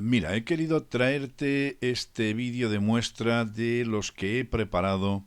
Mira, he querido traerte este vídeo de muestra de los que he preparado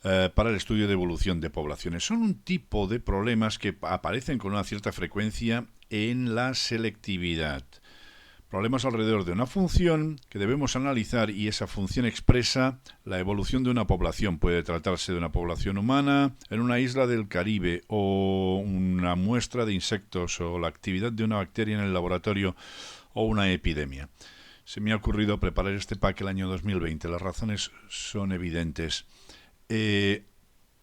para el estudio de evolución de poblaciones. Son un tipo de problemas que aparecen con una cierta frecuencia en la selectividad. Problemas alrededor de una función que debemos analizar y esa función expresa la evolución de una población. Puede tratarse de una población humana en una isla del Caribe o una muestra de insectos o la actividad de una bacteria en el laboratorio o una epidemia. Se me ha ocurrido preparar este pack el año 2020. Las razones son evidentes.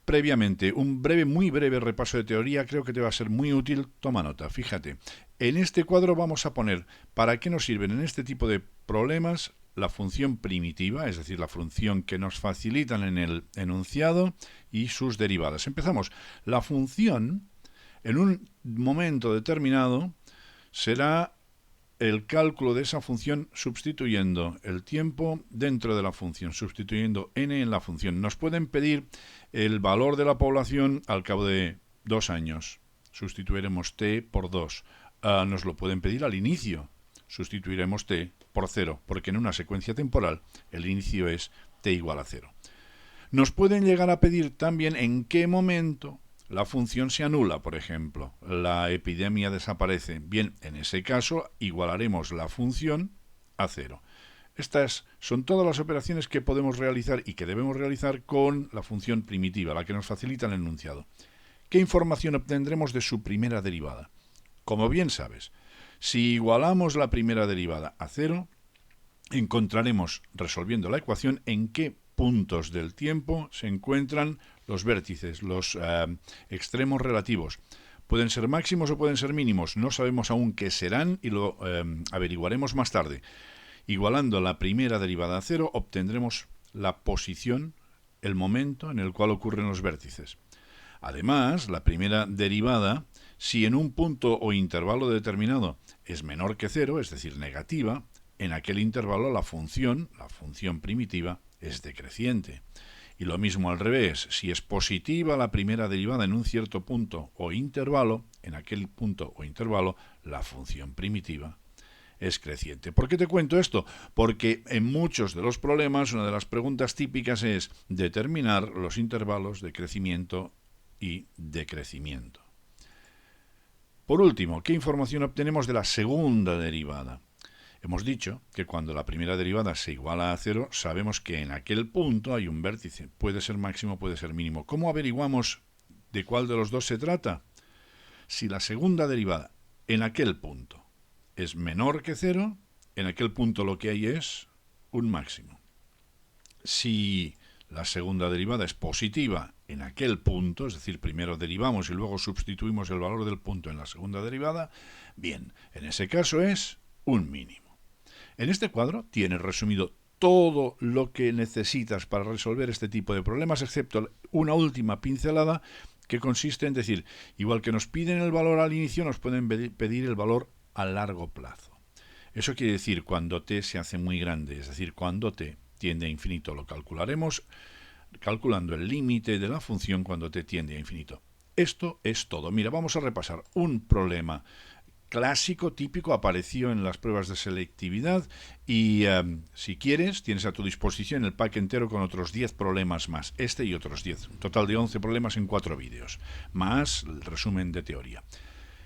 Previamente, un muy breve repaso de teoría creo que te va a ser muy útil. Toma nota, fíjate. En este cuadro vamos a poner para qué nos sirven en este tipo de problemas la función primitiva, es decir, la función que nos facilitan en el enunciado y sus derivadas. Empezamos. La función, en un momento determinado, será el cálculo de esa función sustituyendo el tiempo dentro de la función, sustituyendo n en la función. Nos pueden pedir el valor de la población al cabo de 2 años. Sustituiremos t por 2. Nos lo pueden pedir al inicio. Sustituiremos t por 0, porque en una secuencia temporal el inicio es t igual a 0. Nos pueden llegar a pedir también en qué momento la función se anula, por ejemplo, la epidemia desaparece. Bien, en ese caso igualaremos la función a 0. Estas son todas las operaciones que podemos realizar y que debemos realizar con la función primitiva, la que nos facilita el enunciado. ¿Qué información obtendremos de su primera derivada? Como bien sabes, si igualamos la primera derivada a 0, encontraremos, resolviendo la ecuación, en qué puntos del tiempo se encuentran los vértices, los extremos relativos. Pueden ser máximos o pueden ser mínimos, no sabemos aún qué serán y lo averiguaremos más tarde. Igualando la primera derivada a 0, obtendremos la posición, el momento en el cual ocurren los vértices. Además, la primera derivada, si en un punto o intervalo determinado es menor que 0, es decir, negativa, en aquel intervalo la función primitiva, es decreciente. Y lo mismo al revés, si es positiva la primera derivada en un cierto punto o intervalo, en aquel punto o intervalo la función primitiva es creciente. ¿Por qué te cuento esto? Porque en muchos de los problemas una de las preguntas típicas es determinar los intervalos de crecimiento y decrecimiento. Por último, ¿qué información obtenemos de la segunda derivada? Hemos dicho que cuando la primera derivada se iguala a 0, sabemos que en aquel punto hay un vértice. Puede ser máximo, puede ser mínimo. ¿Cómo averiguamos de cuál de los dos se trata? Si la segunda derivada en aquel punto es menor que 0, en aquel punto lo que hay es un máximo. Si la segunda derivada es positiva en aquel punto, es decir, primero derivamos y luego sustituimos el valor del punto en la segunda derivada, bien, en ese caso es un mínimo. En este cuadro tienes resumido todo lo que necesitas para resolver este tipo de problemas, excepto una última pincelada que consiste en decir, igual que nos piden el valor al inicio, nos pueden pedir el valor a largo plazo. Eso quiere decir cuando t se hace muy grande, es decir, cuando t tiende a infinito. Lo calcularemos calculando el límite de la función cuando t tiende a infinito. Esto es todo. Mira, vamos a repasar un problema clásico, típico, apareció en las pruebas de selectividad y si quieres, tienes a tu disposición el pack entero con otros 10 problemas más, este y otros 10, un total de 11 problemas en 4 vídeos, más el resumen de teoría.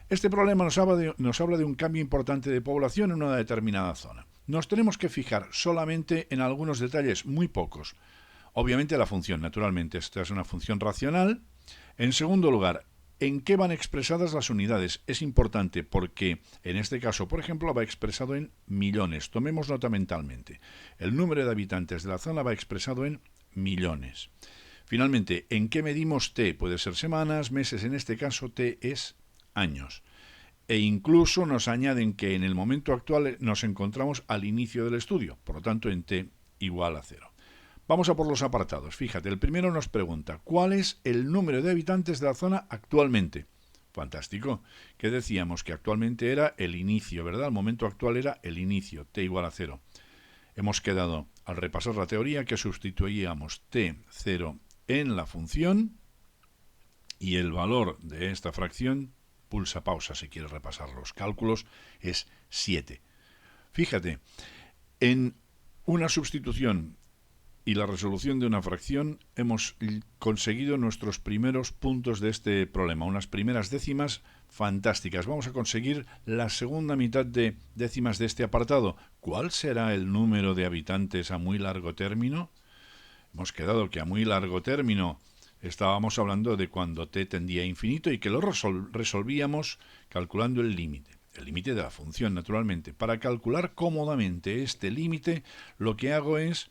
Este problema nos habla de un cambio importante de población en una determinada zona. Nos tenemos que fijar solamente en algunos detalles, muy pocos. Obviamente la función, naturalmente, esta es una función racional. En segundo lugar, ¿en qué van expresadas las unidades? Es importante porque en este caso, por ejemplo, va expresado en millones. Tomemos nota mentalmente. El número de habitantes de la zona va expresado en millones. Finalmente, ¿en qué medimos t? Puede ser semanas, meses, en este caso t es años. E incluso nos añaden que en el momento actual nos encontramos al inicio del estudio, por lo tanto en t igual a 0. Vamos a por los apartados. Fíjate, el primero nos pregunta, ¿cuál es el número de habitantes de la zona actualmente? Fantástico. ¿Qué decíamos? Que actualmente era el inicio, ¿verdad? El momento actual era el inicio, t igual a 0. Hemos quedado, al repasar la teoría, que sustituíamos t0 en la función y el valor de esta fracción, pulsa pausa si quieres repasar los cálculos, es 7. Fíjate, en una sustitución y la resolución de una fracción hemos conseguido nuestros primeros puntos de este problema, unas primeras décimas fantásticas. Vamos a conseguir la segunda mitad de décimas de este apartado. ¿Cuál será el número de habitantes a muy largo término? Hemos quedado que a muy largo término estábamos hablando de cuando t tendía a infinito y que lo resolvíamos calculando el límite de la función, naturalmente. Para calcular cómodamente este límite, lo que hago es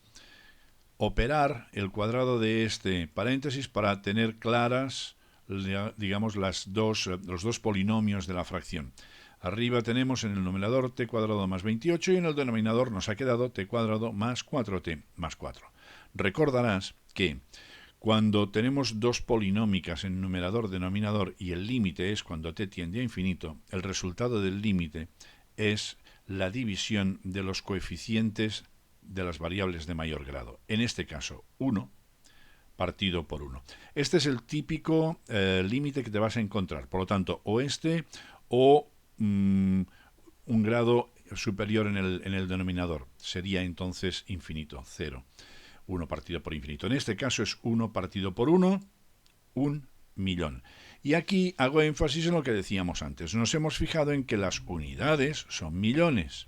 operar el cuadrado de este paréntesis para tener claras, digamos, los dos polinomios de la fracción. Arriba tenemos en el numerador t cuadrado más 28 y en el denominador nos ha quedado t cuadrado más 4t más 4. Recordarás que cuando tenemos dos polinómicas en numerador-denominador y el límite es cuando t tiende a infinito, el resultado del límite es la división de los coeficientes de las variables de mayor grado. En este caso, 1 partido por 1. Este es el típico límite que te vas a encontrar. Por lo tanto, o este o un grado superior en el denominador. Sería entonces infinito, 0. 1 partido por infinito. En este caso es 1 partido por 1, 1.000.000. Y aquí hago énfasis en lo que decíamos antes. Nos hemos fijado en que las unidades son millones.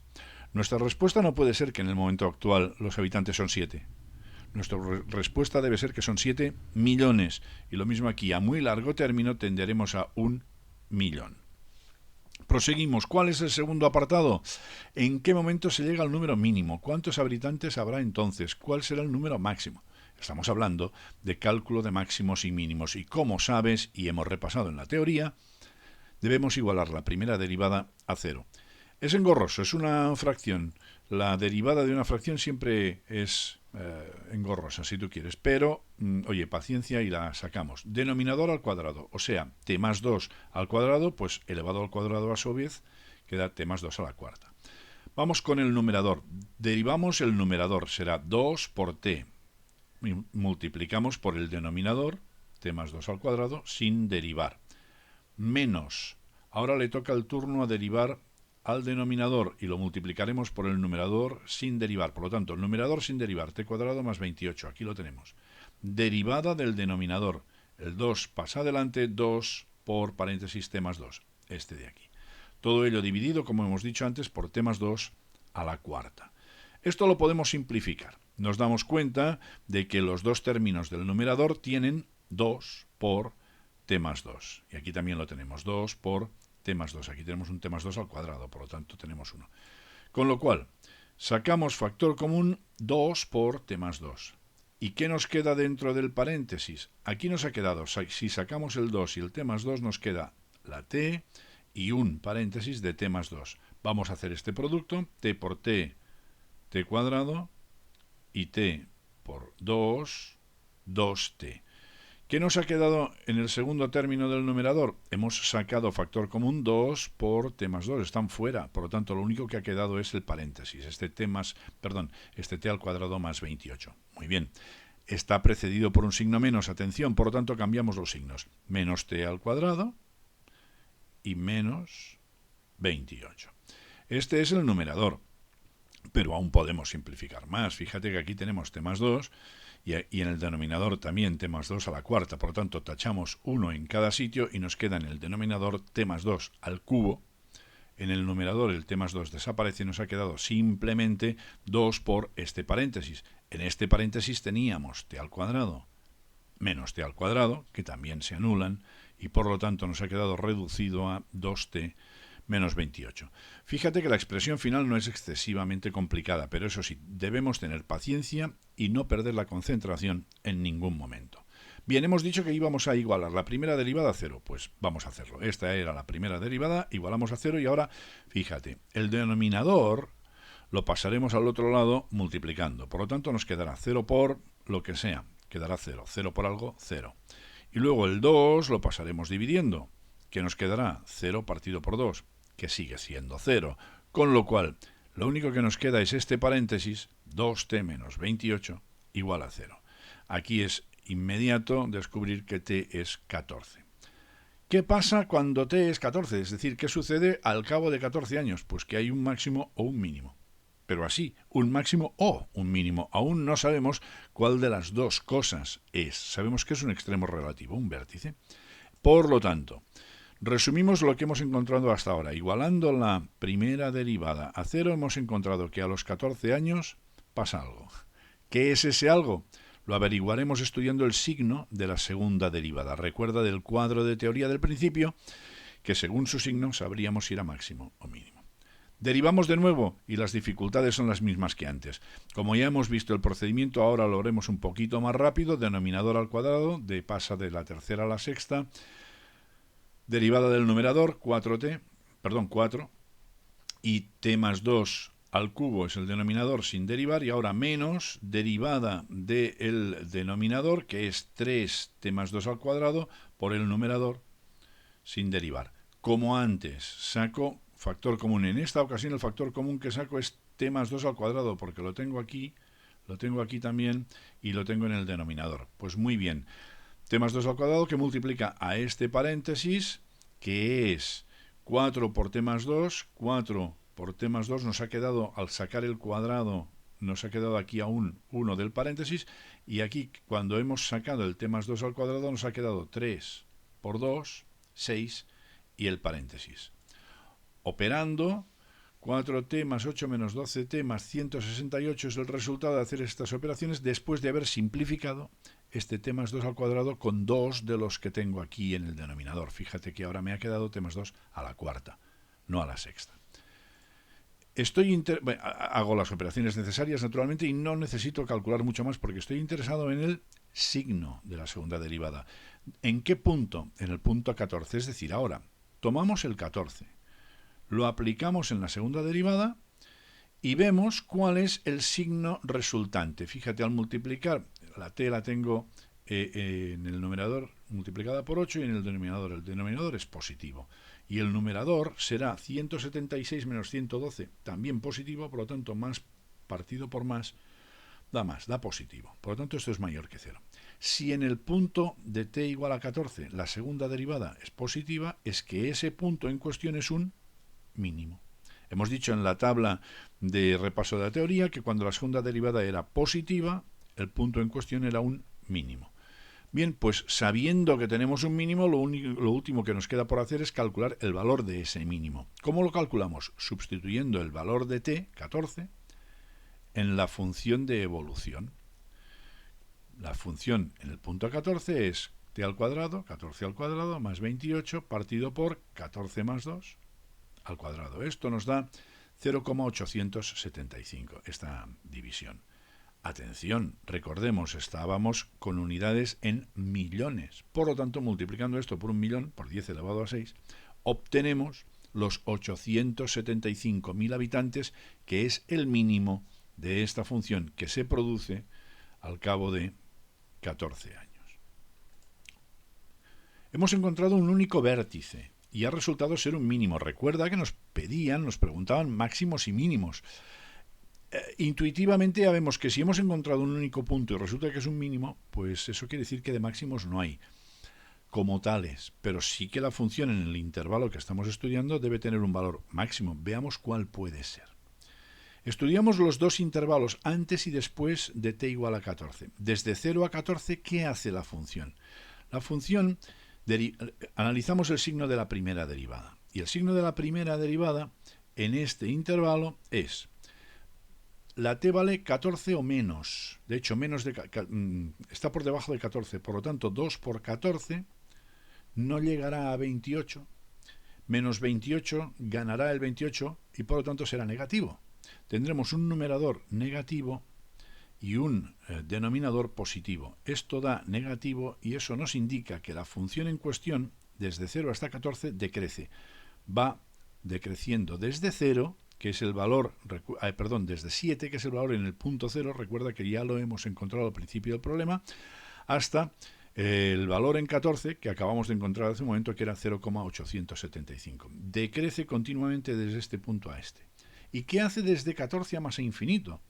Nuestra respuesta no puede ser que en el momento actual los habitantes son 7. Nuestra respuesta debe ser que son 7 millones. Y lo mismo aquí, a muy largo término tenderemos a 1.000.000. Proseguimos. ¿Cuál es el segundo apartado? ¿En qué momento se llega al número mínimo? ¿Cuántos habitantes habrá entonces? ¿Cuál será el número máximo? Estamos hablando de cálculo de máximos y mínimos. Y como sabes, y hemos repasado en la teoría, debemos igualar la primera derivada a 0. Es engorroso, es una fracción. La derivada de una fracción siempre es engorrosa, si tú quieres. Pero, oye, paciencia y la sacamos. Denominador al cuadrado, o sea, t más 2 al cuadrado, pues elevado al cuadrado a su vez, queda t más 2 a la cuarta. Vamos con el numerador. Derivamos el numerador, será 2 por t. Multiplicamos por el denominador, t más 2 al cuadrado, sin derivar. Menos. Ahora le toca el turno a derivar al denominador y lo multiplicaremos por el numerador sin derivar. Por lo tanto, el numerador sin derivar, t cuadrado más 28. Aquí lo tenemos. Derivada del denominador. El 2 pasa adelante, 2 por paréntesis t más 2. Este de aquí. Todo ello dividido, como hemos dicho antes, por t más 2 a la cuarta. Esto lo podemos simplificar. Nos damos cuenta de que los dos términos del numerador tienen 2 por t más 2. Y aquí también lo tenemos, 2 por t más 2. Aquí tenemos un t más 2 al cuadrado, por lo tanto tenemos 1. Con lo cual, sacamos factor común 2 por t más 2. ¿Y qué nos queda dentro del paréntesis? Aquí nos ha quedado, si sacamos el 2 y el t más 2, nos queda la t y un paréntesis de t más 2. Vamos a hacer este producto, t por t, t cuadrado, y t por 2, 2t. ¿Qué nos ha quedado en el segundo término del numerador? Hemos sacado factor común 2 por t más 2, están fuera, por lo tanto lo único que ha quedado es el paréntesis, este t al cuadrado más 28. Muy bien, está precedido por un signo menos, atención, por lo tanto cambiamos los signos, menos t al cuadrado y menos 28. Este es el numerador, pero aún podemos simplificar más. Fíjate que aquí tenemos t más 2 y en el denominador también t más 2 a la cuarta. Por lo tanto, tachamos 1 en cada sitio y nos queda en el denominador t más 2 al cubo. En el numerador el t más 2 desaparece y nos ha quedado simplemente 2 por este paréntesis. En este paréntesis teníamos t al cuadrado menos t al cuadrado, que también se anulan, y por lo tanto nos ha quedado reducido a 2t menos 28. Fíjate que la expresión final no es excesivamente complicada, pero eso sí, debemos tener paciencia y no perder la concentración en ningún momento. Bien, hemos dicho que íbamos a igualar la primera derivada a 0, pues vamos a hacerlo. Esta era la primera derivada, igualamos a 0 y ahora, fíjate, el denominador lo pasaremos al otro lado multiplicando. Por lo tanto, nos quedará 0 por lo que sea, quedará 0. 0 por algo, 0. Y luego el 2 lo pasaremos dividiendo, que nos quedará 0 partido por 2, que sigue siendo 0. Con lo cual, lo único que nos queda es este paréntesis, 2t menos 28, igual a 0. Aquí es inmediato descubrir que t es 14. ¿Qué pasa cuando t es 14? Es decir, ¿qué sucede al cabo de 14 años? Pues que hay un máximo o un mínimo. pero así, un máximo o un mínimo. Aún no sabemos cuál de las dos cosas es. Sabemos que es un extremo relativo, un vértice. Por lo tanto, resumimos lo que hemos encontrado hasta ahora. Igualando la primera derivada a cero, hemos encontrado que a los 14 años pasa algo. ¿Qué es ese algo? Lo averiguaremos estudiando el signo de la segunda derivada. Recuerda del cuadro de teoría del principio que según su signo sabríamos si era máximo o mínimo. Derivamos de nuevo y las dificultades son las mismas que antes. Como ya hemos visto el procedimiento, ahora lo haremos un poquito más rápido. Denominador al cuadrado, pasa de la tercera a la sexta. Derivada del numerador, 4 y t más 2 al cubo es el denominador sin derivar, y ahora menos derivada del denominador, que es 3t más 2 al cuadrado, por el numerador sin derivar. Como antes, saco factor común. En esta ocasión el factor común que saco es t más 2 al cuadrado, porque lo tengo aquí también, y lo tengo en el denominador. Pues muy bien, t más 2 al cuadrado que multiplica a este paréntesis, que es 4 por t más 2, 4 por t más 2 nos ha quedado, al sacar el cuadrado, nos ha quedado aquí aún 1 del paréntesis, y aquí cuando hemos sacado el t más 2 al cuadrado nos ha quedado 3 por 2, 6, y el paréntesis. Operando, 4t más 8 menos 12t más 168 es el resultado de hacer estas operaciones después de haber simplificado este t más 2 al cuadrado con 2 de los que tengo aquí en el denominador. Fíjate que ahora me ha quedado t más 2 a la cuarta, no a la sexta. Hago las operaciones necesarias, naturalmente, y no necesito calcular mucho más porque estoy interesado en el signo de la segunda derivada. ¿En qué punto? En el punto 14, es decir, ahora tomamos el 14, lo aplicamos en la segunda derivada y vemos cuál es el signo resultante. Fíjate, al multiplicar, la t la tengo en el numerador multiplicada por 8 y en el denominador es positivo. Y el numerador será 176 menos 112, también positivo, por lo tanto más partido por más da positivo. Por lo tanto esto es mayor que 0. Si en el punto de t igual a 14 la segunda derivada es positiva, es que ese punto en cuestión es un mínimo. Hemos dicho en la tabla de repaso de la teoría que cuando la segunda derivada era positiva, el punto en cuestión era un mínimo. Bien, pues sabiendo que tenemos un mínimo, lo último que nos queda por hacer es calcular el valor de ese mínimo. ¿Cómo lo calculamos? Sustituyendo el valor de t, 14, en la función de evolución. La función en el punto 14 es t al cuadrado, 14 al cuadrado, más 28, partido por 14 más 2 al cuadrado. Esto nos da 0,875, esta división. Atención, recordemos, estábamos con unidades en millones. Por lo tanto, multiplicando esto por 1.000.000, por 10 elevado a 6, obtenemos los 875.000 habitantes, que es el mínimo de esta función que se produce al cabo de 14 años. Hemos encontrado un único vértice y ha resultado ser un mínimo. Recuerda que nos preguntaban máximos y mínimos. Intuitivamente ya vemos que si hemos encontrado un único punto y resulta que es un mínimo, pues eso quiere decir que de máximos no hay como tales, pero sí que la función en el intervalo que estamos estudiando debe tener un valor máximo. Veamos cuál puede ser. Estudiamos los dos intervalos antes y después de t igual a 14. Desde 0 a 14, ¿qué hace la función? La función, analizamos el signo de la primera derivada. Y el signo de la primera derivada en este intervalo es: la t vale 14 o menos. De hecho, está por debajo de 14. Por lo tanto, 2 por 14 no llegará a 28. Menos 28 ganará el 28 y por lo tanto será negativo. Tendremos un numerador negativo y un denominador positivo. Esto da negativo y eso nos indica que la función en cuestión, desde 0 hasta 14, decrece. Va decreciendo desde 0, que es el valor, desde 7, que es el valor en el punto 0, recuerda que ya lo hemos encontrado al principio del problema, hasta el valor en 14, que acabamos de encontrar hace un momento, que era 0,875. Decrece continuamente desde este punto a este. ¿Y qué hace desde 14 a más infinito?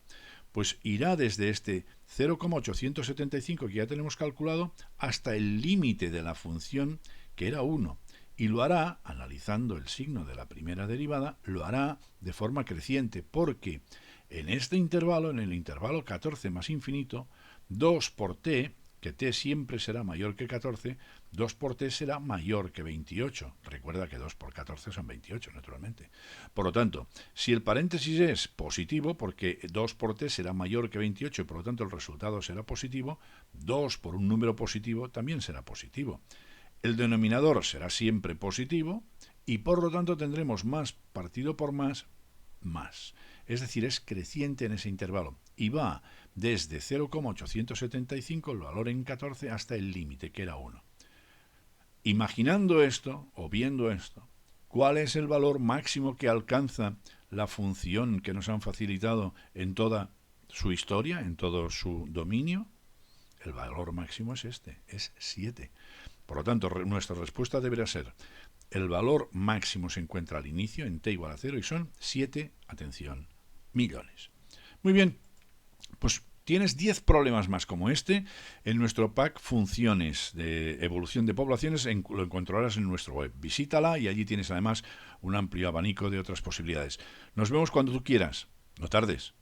Pues irá desde este 0,875 que ya tenemos calculado hasta el límite de la función, que era 1. Y lo hará, analizando el signo de la primera derivada, lo hará de forma creciente, porque En este intervalo, en el intervalo 14 más infinito, 2 por t, que t siempre será mayor que 14, 2 por t será mayor que 28. Recuerda que 2 por 14 son 28, naturalmente. Por lo tanto, si el paréntesis es positivo, porque 2 por t será mayor que 28 y por lo tanto el resultado será positivo, 2 por un número positivo también será positivo. El denominador será siempre positivo y por lo tanto tendremos más partido por más. Es decir, es creciente en ese intervalo y va desde 0,875, el valor en 14, hasta el límite, que era 1. Imaginando esto, o viendo esto, ¿cuál es el valor máximo que alcanza la función que nos han facilitado en toda su historia, en todo su dominio? El valor máximo es este, es 7. Por lo tanto, nuestra respuesta deberá ser: el valor máximo se encuentra al inicio, en t igual a 0, y son 7, atención, millones. Muy bien, pues tienes 10 problemas más como este en nuestro pack Funciones de Evolución de Poblaciones. Lo encontrarás en nuestra web. Visítala y allí tienes además un amplio abanico de otras posibilidades. Nos vemos cuando tú quieras. No tardes.